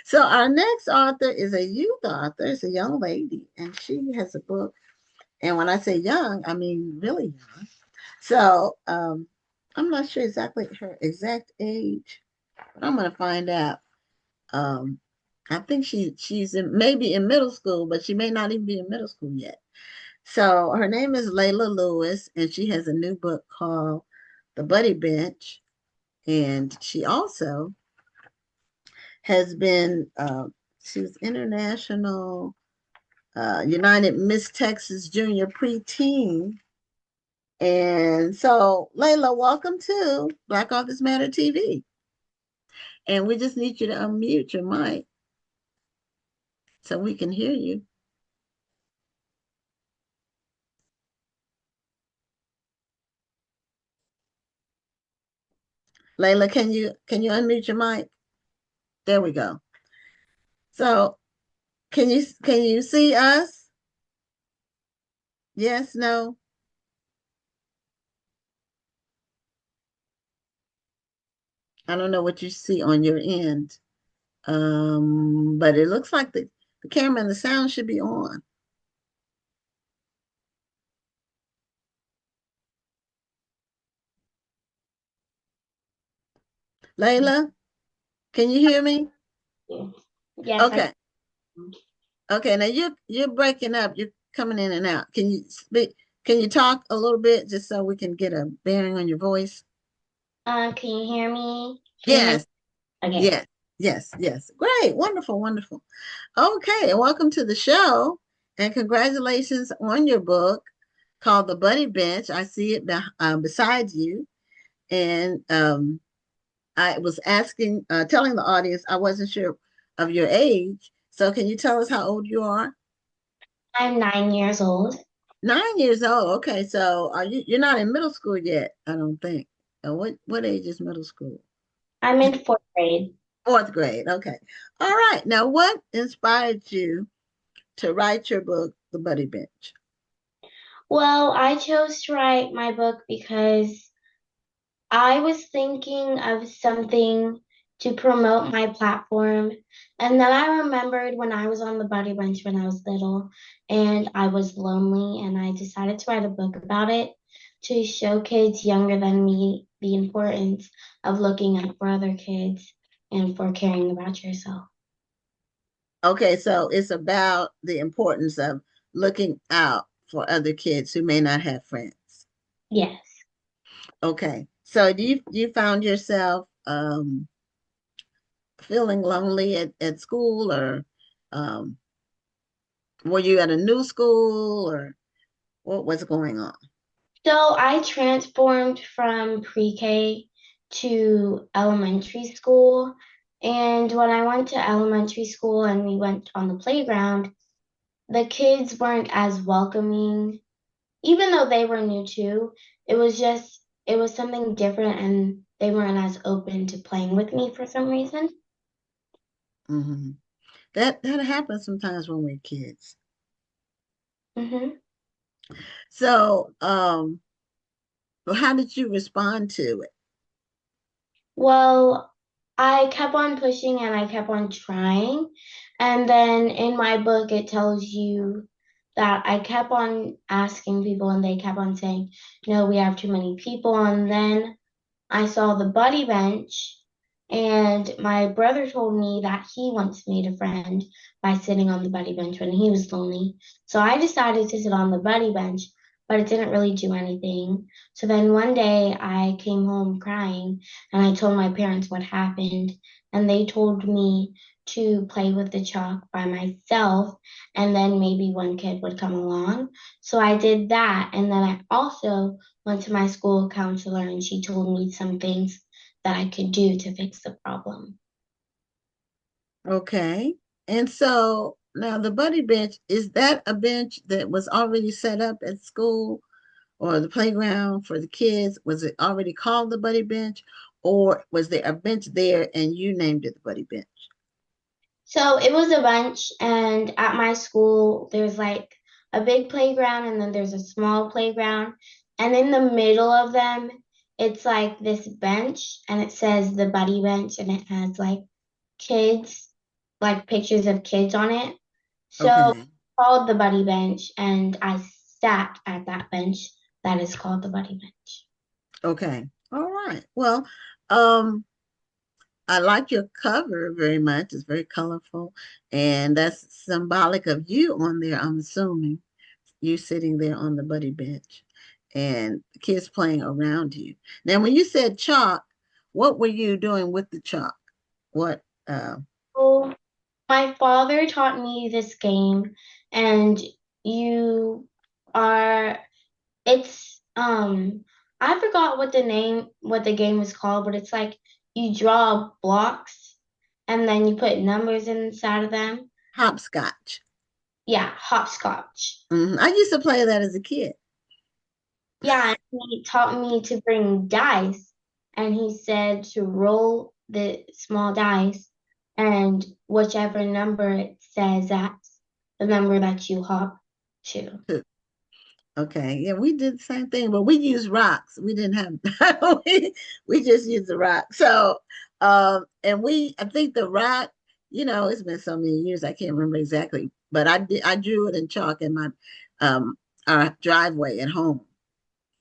So our next author is a youth author. It's a young lady, and she has a book. And when I say young, I mean really young. So I'm not sure exactly her exact age, but I'm gonna find out. Um, I think she's maybe in middle school, but she may not even be in middle school yet. So her name is Layla Lewis, and she has a new book called The Buddy Bench. And she also has been she was international United Miss Texas Junior Preteen. And so, Layla, welcome to Black Authors Matter TV. And we just need you to unmute your mic so we can hear you. Layla, can you unmute your mic? There we go. So, can you see us? Yes, no. I don't know what you see on your end. But it looks like the camera and the sound should be on. Layla, can you hear me? Yes, I Okay. Okay. Now you're breaking up. You're coming in and out. Can you speak? Can you talk a little bit just so we can get a bearing on your voice? can you hear me? Can you hear me? Yes. Okay. Yes. Yes. Yes. Great. Wonderful. Wonderful. Okay. And welcome to the show. And congratulations on your book called The Buddy Bench. I see it beside you. And I was telling the audience I wasn't sure of your age. So can you tell us how old you are? I'm 9 years old. 9 years old. Okay, so you're not in middle school yet, I don't think. What age is middle school? I'm in fourth grade. Fourth grade. Okay. All right. Now, what inspired you to write your book, The Buddy Bench? Well, I chose to write my book because I was thinking of something to promote my platform. And then I remembered when I was on the buddy bench when I was little and I was lonely, and I decided to write a book about it to show kids younger than me the importance of looking out for other kids and for caring about yourself. Okay, so it's about the importance of looking out for other kids who may not have friends. Yes. Okay. So do you found yourself feeling lonely at school, or um, were you at a new school, or what was going on? So I transformed from pre-K to elementary school. And when I went to elementary school and we went on the playground, the kids weren't as welcoming, even though they were new too. It was something different, and they weren't as open to playing with me for some reason. Hmm. That happens sometimes when we're kids. hmm So, well, how did you respond to it? Well, I kept on pushing and I kept on trying. And then in my book, it tells you that I kept on asking people and they kept on saying, no, we have too many people. And then I saw the buddy bench, and my brother told me that he once made a friend by sitting on the buddy bench when he was lonely. So I decided to sit on the buddy bench, but it didn't really do anything. So then one day I came home crying and I told my parents what happened, and they told me to play with the chalk by myself, and then maybe one kid would come along. So I did that, and then I also went to my school counselor and she told me some things that I could do to fix the problem. Okay. And so now the buddy bench, is that a bench that was already set up at school or the playground for the kids? Was it already called the buddy bench, or was there a bench there and you named it the buddy bench? So it was a bunch, and at my school, there's like a big playground and then there's a small playground. And in the middle of them, it's like this bench and it says the buddy bench and it has like kids like pictures of kids on it. So it's Okay. called the Buddy Bench, and I sat at that bench that is called the Buddy Bench. Okay. All right. Well, um, I like your cover very much. It's very colorful, and that's symbolic of you on there, I'm assuming. You sitting there on the buddy bench and kids playing around you. Now, when you said chalk, what were you doing with the chalk? What So my father taught me this game, and you are it's I forgot what the game is called, but it's like you draw blocks and then you put numbers inside of them. hopscotch? Yeah, hopscotch. I used to play that as a kid. Yeah, and he taught me to bring dice, and he said to roll the small dice, and whichever number it says, that's the number that you hop to. Okay, yeah, we did the same thing, but we used rocks. We didn't have we just used the rock. So and I think the rock, it's been so many years I can't remember exactly, but I drew it in chalk in my um our driveway at home.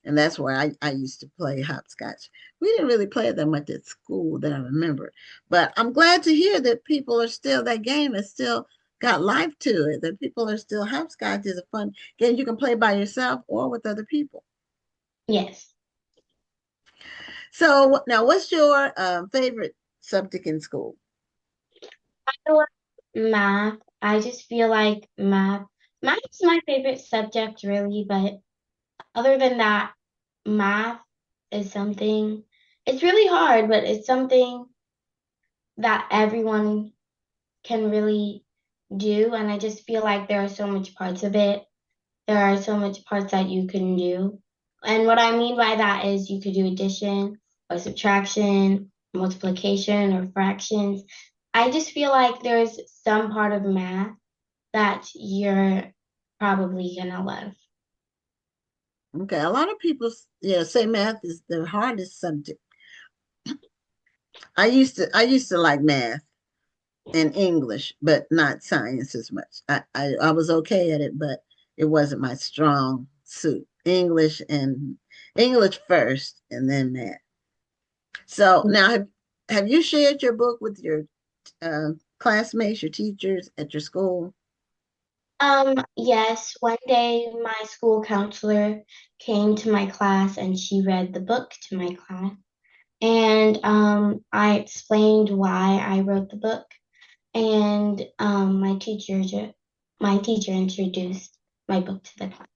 And that's where I used to play hopscotch. We didn't really play it that much at school that I remember. But I'm glad to hear that people are still, that game has still got life to it, that people are still, hopscotch is a fun game you can play by yourself or with other people. Yes. So now, what's your favorite subject in school? I like math. I just feel like math is my favorite subject really, but other than that, math is something, it's really hard, but it's something that everyone can really do. And I just feel like there are so much parts of it. There are so much parts that you can do. And what I mean by that is you could do addition or subtraction, multiplication or fractions. I just feel like there's some part of math that you're probably gonna love. Okay, a lot of people, say math is the hardest subject. I used to like math and English, but not science as much. I was okay at it, but it wasn't my strong suit. English first, and then math. So now, have you shared your book with your classmates, your teachers at your school? Yes, one day my school counselor came to my class and she read the book to my class. And I explained why I wrote the book. And my teacher introduced my book to the class.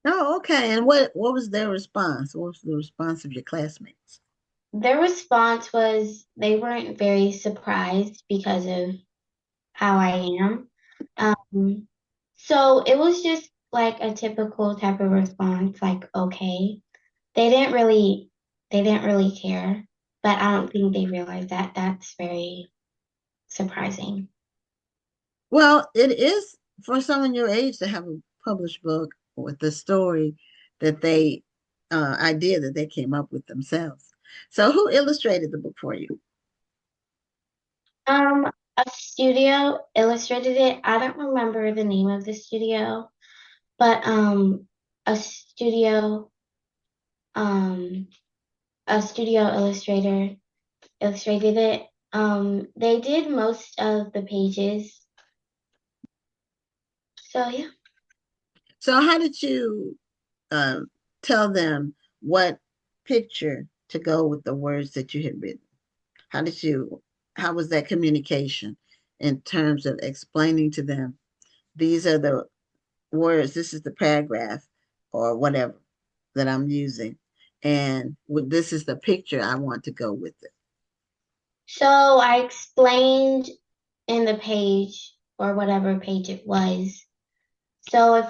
Oh, okay. And what was their response? What was the response of your classmates? Their response was they weren't very surprised because of how I am. Um, so it was just like a typical type of response, like, okay. They didn't really they didn't really care, but I don't think they realized that that's very surprising. Well, it is for someone your age to have a published book with the story that they idea that they came up with themselves. So who illustrated the book for you? A studio illustrated it. I don't remember the name of the studio, but a studio um a studio illustrator illustrated it. They did most of the pages. So yeah. So how did you um, tell them what picture to go with the words that you had written? How did you, how was that communication in terms of explaining to them, these are the words, this is the paragraph or whatever that I'm using, and this is the picture I want to go with it. So I explained in the page or whatever page it was. So if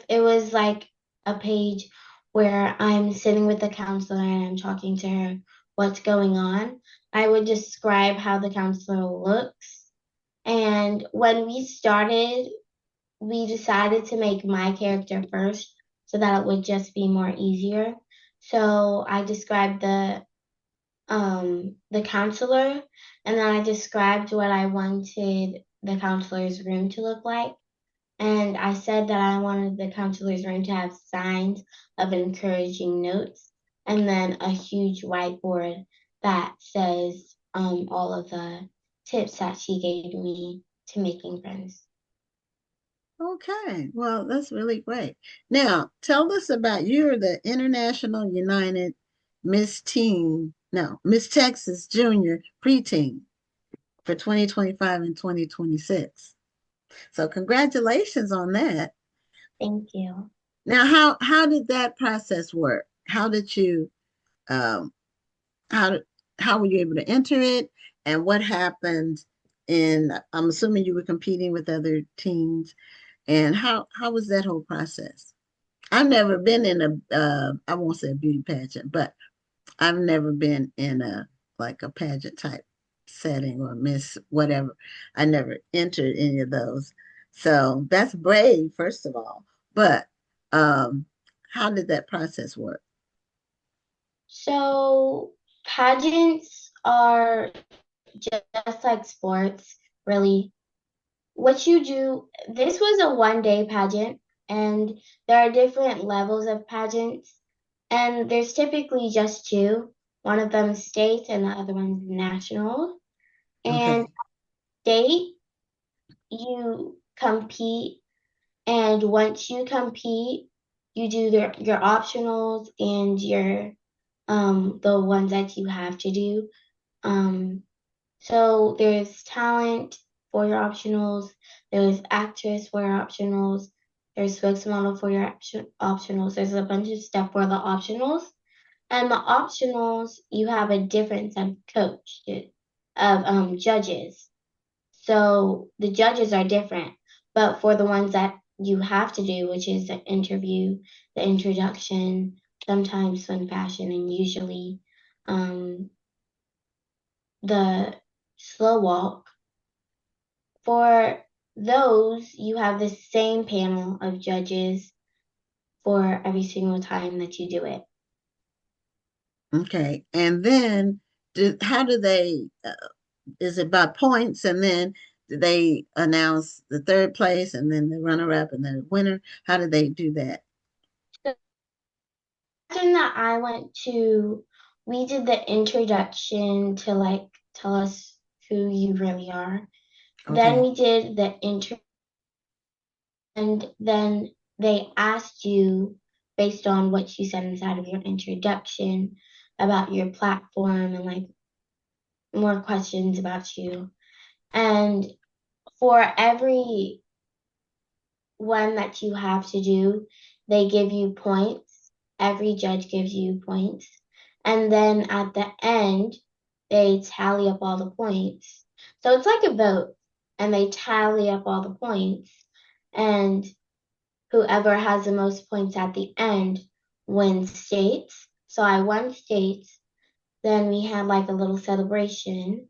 it was like a page where I'm sitting with the counselor and I'm talking to her what's going on, I would describe how the counselor looks. And when we started, we decided to make my character first so that it would just be more easier. So I described the counselor, and then I described what I wanted the counselor's room to look like. And I said that I wanted the counselor's room to have signs of encouraging notes and then a huge whiteboard that says all of the tips that she gave me to making friends. Okay, well, that's really great. Now, tell us about you're the International United Miss Teen, no, Miss Texas Junior Preteen for 2025 and 2026. So, congratulations on that. Thank you. Now, how did that process work? How did you um, how how were you able to enter it, and what happened? In I'm assuming you were competing with other teams, and how was that whole process? I've never been in a I won't say a beauty pageant, but I've never been in a like a pageant type setting or miss whatever. I never entered any of those. So that's brave, first of all. But um how did that process work? So, pageants are just like sports, really. What you do, this was a 1 day pageant, and there are different levels of pageants, and there's typically just two. One of them is state, and the other one's national. And Okay. state, you compete, and once you compete, you do your optionals and your the ones that you have to do. Um, So there's talent for your optionals, there's actress for your optionals, there's spokesmodel for your optionals. There's a bunch of stuff for the optionals. And the optionals, you have a different set of judges. So the judges are different. But for the ones that you have to do, which is the interview, the introduction, sometimes fun fashion, and usually um, the slow walk, for those, you have the same panel of judges for every single time that you do it. Okay. And then how do they is it by points, and then do they announce the third place and then the runner up and then the winner? How do they do that? So imagine that I went to, we did the introduction to like tell us who you really are. Then Okay. we did the intro, and then they asked you based on what you said inside of your introduction about your platform and like more questions about you. And for every one that you have to do, they give you points. Every judge gives you points. And then at the end, they tally up all the points. So it's like a vote, and they tally up all the points. And whoever has the most points at the end wins states. So I won states. Then we had like a little celebration.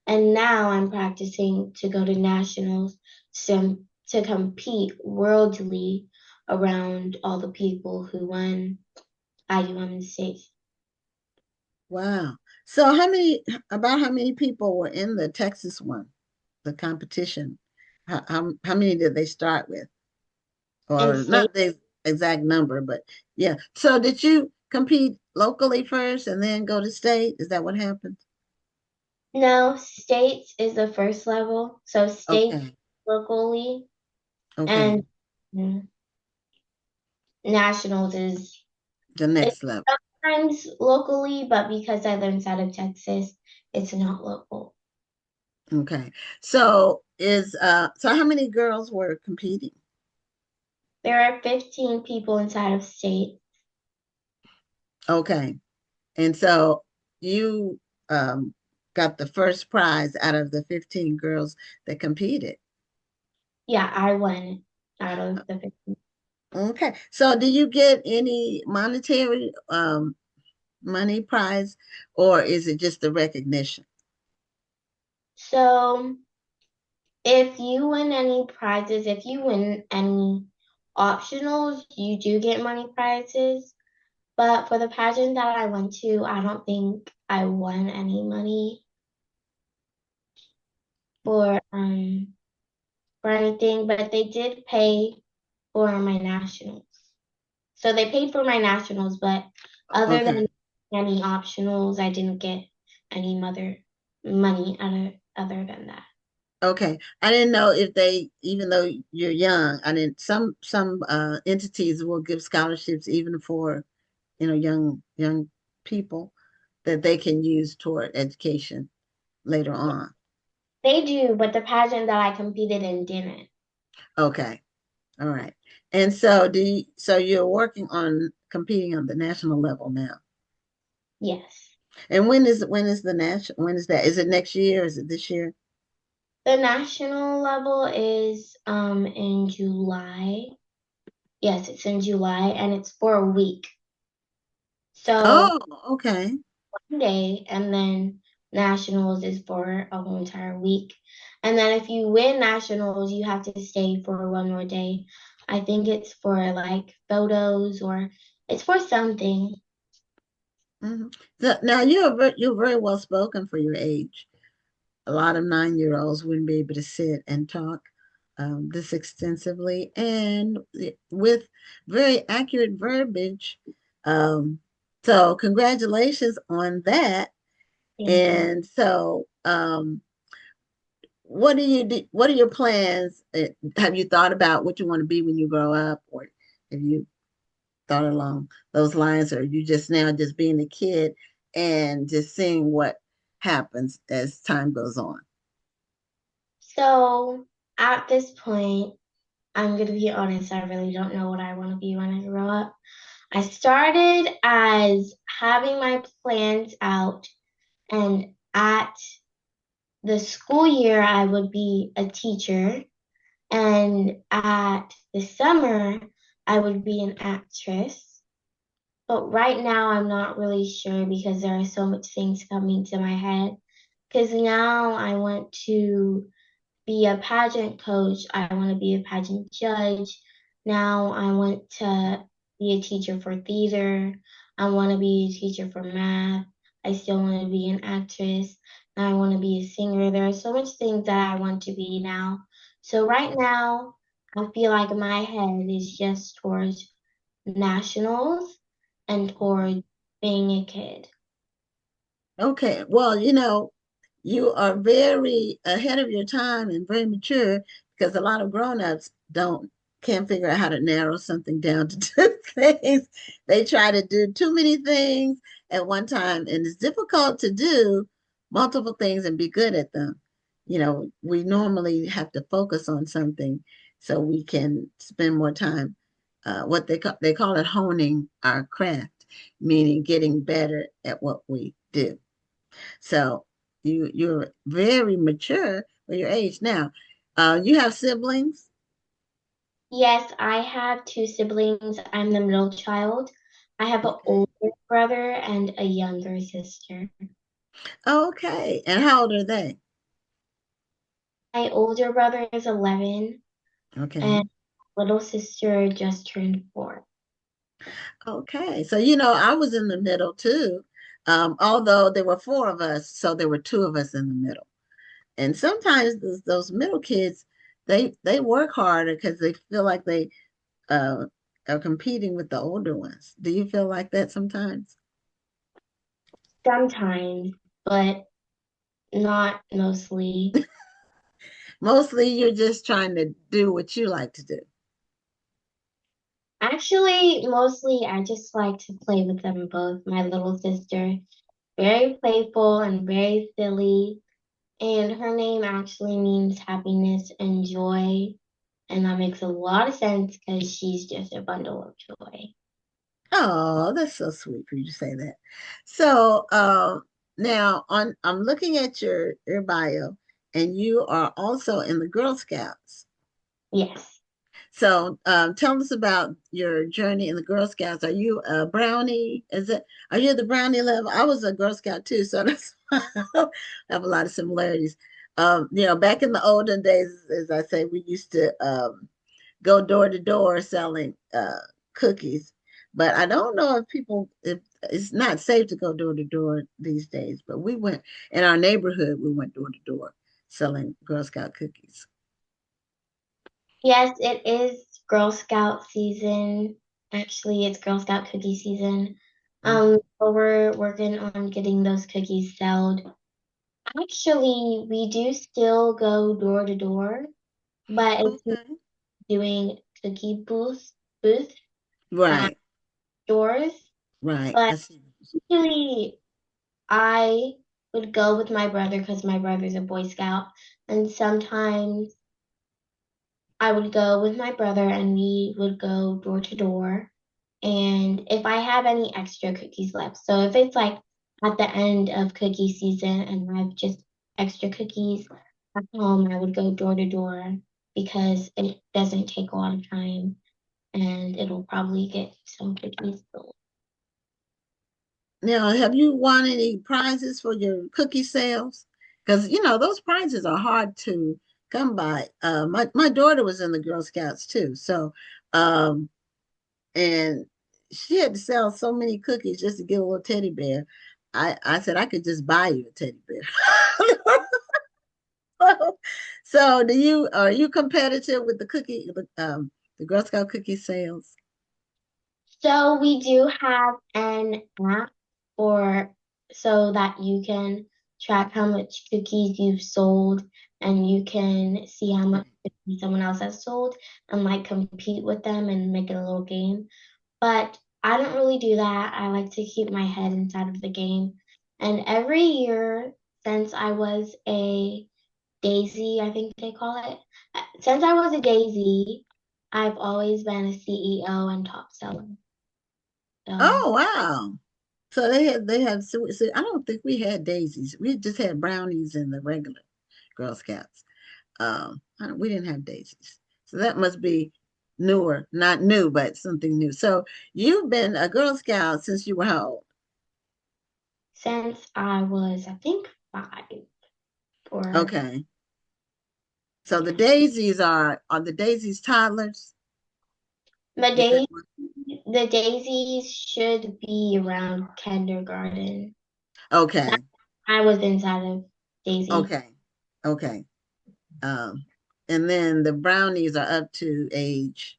And now I'm practicing to go to nationals to compete worldly around all the people who won IUM in the States. Wow. So how many people were in the Texas one, the competition? How many did they start with? In Or state, not the exact number, but yeah. So did you compete locally first and then go to state? Is that what happened? no, states is the first level. So states Okay. locally, Okay. and mm, nationals is The it's next level. sometimes locally, but because I live inside of Texas, it's not local. Okay. So how many girls were competing? There are 15 people inside of state. Okay. And so you got the first prize out of the 15 girls that competed. Yeah, I won out of the 15. Okay. So do you get any monetary money prize, or is it just the recognition? So if you win any prizes, if you win any optionals, you do get money prizes. But for the pageant that I went to, I don't think I won any money for anything, but they did pay for my nationals. So they paid for my nationals, but other Okay. than any optionals, I didn't get any mother money other than that. Okay. I didn't know if they, even though you're young, I didn't, some entities will give scholarships even for, young people that they can use toward education later on. They do, but the pageant that I competed in didn't. Okay. All right. And so you're working on competing on the national level now. Yes. And when is the national when is that? Is it next year? Is it this year? The national level is in July. Yes, it's in July and it's for a week. So Oh, okay. one day and then nationals is for a whole entire week. And then if you win nationals, you have to stay for one more day. I think it's for like photos or it's for something. Mhm. So now you're very well spoken for your age. A lot of 9-year-olds wouldn't be able to sit and talk this extensively and with very accurate verbiage. Um, so congratulations on that. Thank you. And so, what do you do? What are your plans? Have you thought about what you want to be when you grow up, or have you thought along those lines, or are you just now just being a kid and just seeing what happens as time goes on? So at this point, I'm gonna be honest, I really don't know what I want to be when I grow up. I started as having my plans out, and at the school year, I would be a teacher, and at the summer, I would be an actress. But right now, I'm not really sure because there are so much things coming to my head. Because now I want to be a pageant coach. I want to be a pageant judge. Now I want to be a teacher for theater. I want to be a teacher for math. I still want to be an actress. I want to be a singer. There are so much things that I want to be now. So right now, I feel like my head is just towards nationals and towards being a kid. Okay, well, you are very ahead of your time and very mature because a lot of grown-ups don't can't figure out how to narrow something down to two things. They try to do too many things at one time, and it's difficult to do multiple things and be good at them. We normally have to focus on something so we can spend more time. What they call it honing our craft, meaning getting better at what we do. So you're very mature for your age now. You have siblings? Yes, I have two siblings. I'm the middle child. I have an Okay. older brother and a younger sister. Okay. And how old are they? My older brother is 11 Okay. and little sister just turned 4. Okay. So I was in the middle too. Although there were four of us, so there were two of us in the middle. And sometimes those middle kids, they work harder because they feel like they uh, are competing with the older ones. Do you feel like that sometimes? Sometimes, but not mostly. Mostly you're just trying to do what you like to do. Actually, mostly I just like to play with them both. My little sister, very playful and very silly. And her name actually means happiness and joy. And that makes a lot of sense because she's just a bundle of joy. Oh, that's so sweet for you to say that. So, now I'm looking at your bio, and you are also in the Girl Scouts. Yes. So, tell us about your journey in the Girl Scouts. Are you a brownie? Are you the brownie level? I was a Girl Scout too, so that's why I have a lot of similarities. Back in the olden days, as I say, we used to go door to door selling cookies. But I don't know if people, if it's not safe to go door to door these days. But we went in our neighborhood, we went door to door selling Girl Scout cookies. Yes, it is Girl Scout season. Actually, it's Girl Scout cookie season. Mhm. So we're working on getting those cookies sold. Actually, we do still go door to door, but it's not Okay. doing cookie booth at Right, stores. right. But I see. usually I would go with my brother because my brother's a Boy Scout, and sometimes I would go with my brother and we would go door to door. And if I have any extra cookies left, so if it's like at the end of cookie season and I have just extra cookies at home, I would go door to door because it doesn't take a lot of time and it'll probably get some cookies sold. Now, have you won any prizes for your cookie sales? Because those prizes are hard to come by. My daughter was in the Girl Scouts too, so um, and she had to sell so many cookies just to get a little teddy bear. I said I could just buy you a teddy bear. So, are you competitive with the Girl Scout cookie sales? So we do have an app for so that you can track how much cookies you've sold and you can see how much cookies someone else has sold and like compete with them and make it a little game. But I don't really do that. I like to keep my head inside of the game. And every year since I was a Daisy, I think they call it, since I was a Daisy, I've always been a CEO and top seller. So Oh wow! So they had so I don't think we had daisies. We just had brownies and the regular Girl Scouts. We didn't have daisies. So that must be newer, not new, but something new. So you've been a Girl Scout since you were how old? since I was, I think, 5 or Okay. So the yeah. daisies are the daisies toddlers? The You said days the daisies should be around kindergarten. okay, I was inside of Daisy. okay, okay. Um, and then the brownies are up to age,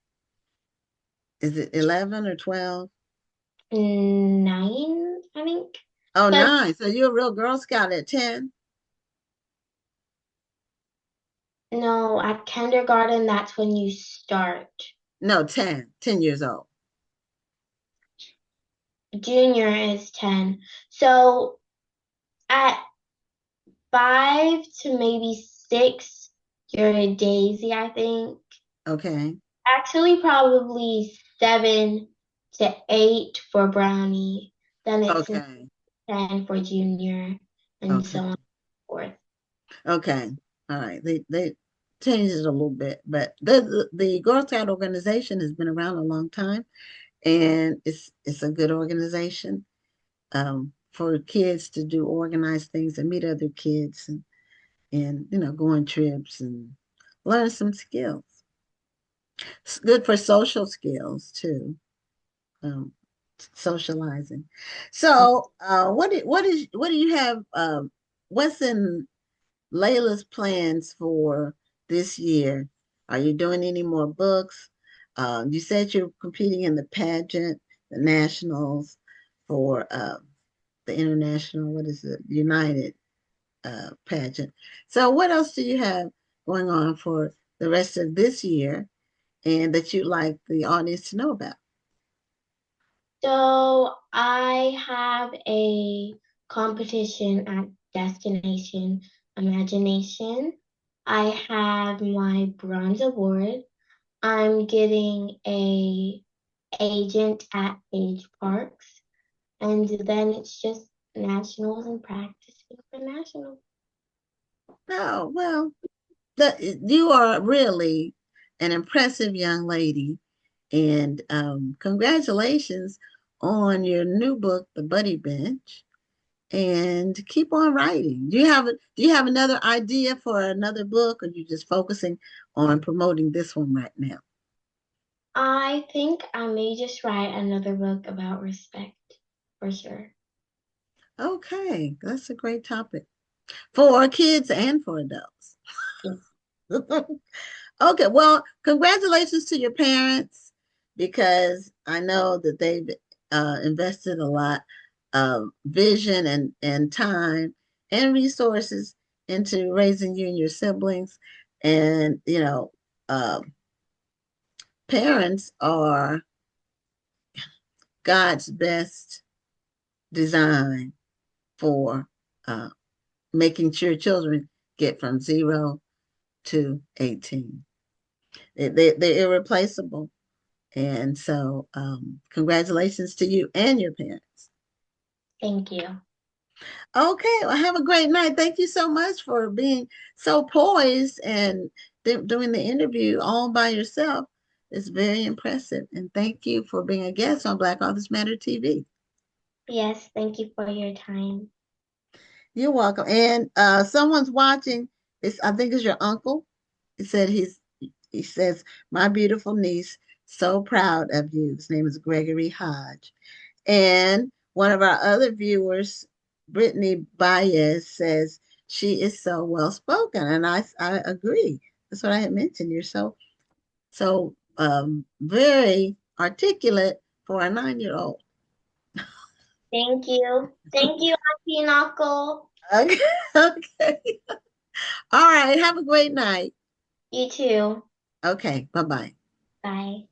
is it 11 or 12? 9, I think. Oh, Because 9. So you're a real Girl Scout at 10? no, at kindergarten, that's when you start. No, 10 years old. Junior is 10. So at 5 to maybe 6, you're a Daisy, I think. Okay, Actually, probably 7 to 8 for Brownie. Then it's okay, 10 for Junior, and so okay, on and so forth. okay. All right. They changed it a little bit, but the Girl Scout organization has been around a long time, and it's a good organization for kids to do organized things and meet other kids and go on trips and learn some skills. It's good for social skills too, um, socializing. So, what do you have? What's in Layla's plans for this year? Are you doing any more books? You said you're competing in the pageant, the nationals for the international. What is it? United pageant. So, what else do you have going on for the rest of this year, and that you'd like the audience to know about? So I have a competition at Destination Imagination. I have my bronze award. I'm getting a agent at Age Parks, and then it's just nationals and practicing for nationals. Oh, well, you are really an impressive young lady, and congratulations on your new book, The Buddy Bench. And keep on writing. Do you have another idea for another book, or are you just focusing on promoting this one right now? I think I may just write another book about respect for sure. Okay, that's a great topic for kids and for adults. Yes. Okay, well, congratulations to your parents because I know that they've invested a lot of vision and time and resources into raising you and your siblings. And, parents are God's best design for uh, making sure children get from 0 to 18. They're irreplaceable. And so, congratulations to you and your parents. Thank you. Okay, well, have a great night. Thank you so much for being so poised and doing the interview all by yourself. It's very impressive. And thank you for being a guest on Black Authors Matter TV. Yes, thank you for your time. You're welcome. And someone's watching. I think it's your uncle. He says, "My beautiful niece, so proud of you." His name is Gregory Hodge. And one of our other viewers, Brittany Baez, says she is so well spoken, and I agree. That's what I had mentioned. You're so very articulate for a 9-year-old. Thank you. Thank you, Auntie and Uncle. Okay, okay. All right. Have a great night. You too. Okay. Bye bye. Bye.